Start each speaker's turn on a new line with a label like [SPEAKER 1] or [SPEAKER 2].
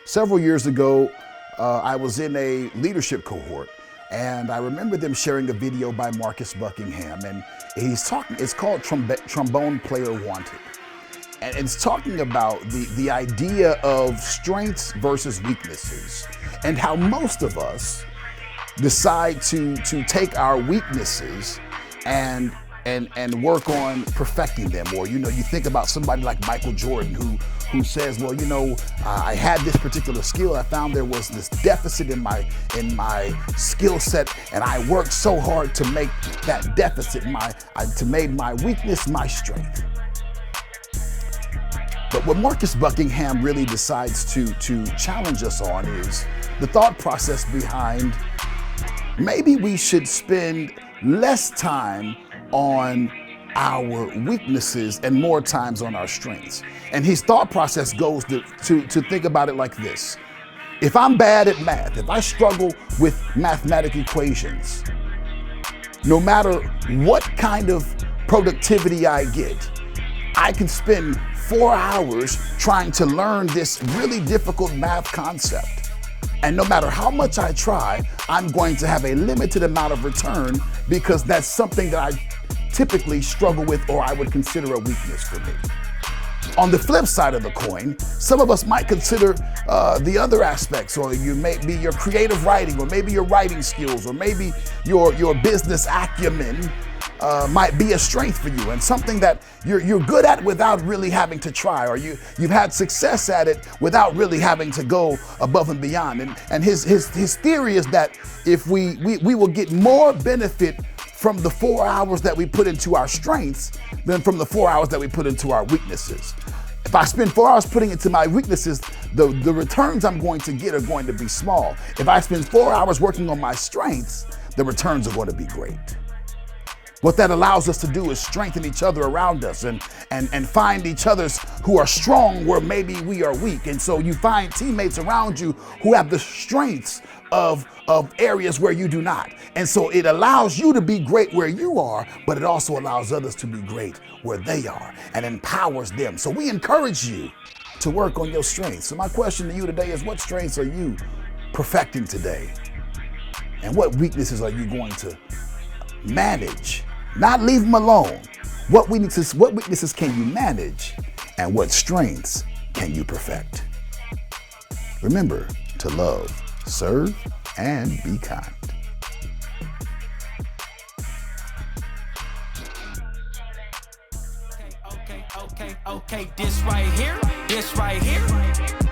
[SPEAKER 1] Several years ago, I was in a leadership cohort, and I remember them sharing a video by Marcus Buckingham, and he's talking. It's called Trombone Player Wanted, and it's talking about the idea of strengths versus weaknesses, and how most of us decide to take our weaknesses and work on perfecting them. Or you think about somebody like Michael Jordan who says, well, I had this particular skill. I found there was this deficit in my skill set, and I worked so hard to make that deficit to make my weakness my strength. But what Marcus Buckingham really decides to challenge us on is the thought process behind maybe we should spend less time on our weaknesses and more times on our strengths. And his thought process goes to think about it like this. If I'm bad at math, if I struggle with mathematical equations, no matter what kind of productivity I get, I can spend 4 hours trying to learn this really difficult math concept. And no matter how much I try, I'm going to have a limited amount of return because that's something that I typically struggle with, or I would consider a weakness for me. On the flip side of the coin, some of us might consider the other aspects, or you may be your creative writing, or maybe your writing skills, or maybe your business acumen might be a strength for you and something that you're good at without really having to try, or you've had success at it without really having to go above and beyond. And his theory is that if we will get more benefit from the 4 hours that we put into our strengths than from the 4 hours that we put into our weaknesses. If I spend 4 hours putting into my weaknesses, the returns I'm going to get are going to be small. If I spend 4 hours working on my strengths, the returns are going to be great. What that allows us to do is strengthen each other around us and find each others who are strong where maybe we are weak. And so you find teammates around you who have the strengths of areas where you do not. And so it allows you to be great where you are, but it also allows others to be great where they are and empowers them. So we encourage you to work on your strengths. So my question to you today is, what strengths are you perfecting today? And what weaknesses are you going to manage? Not leave them alone. What weaknesses can you manage, and what strengths can you perfect? Remember to love, serve, and be kind.
[SPEAKER 2] Okay, this right here.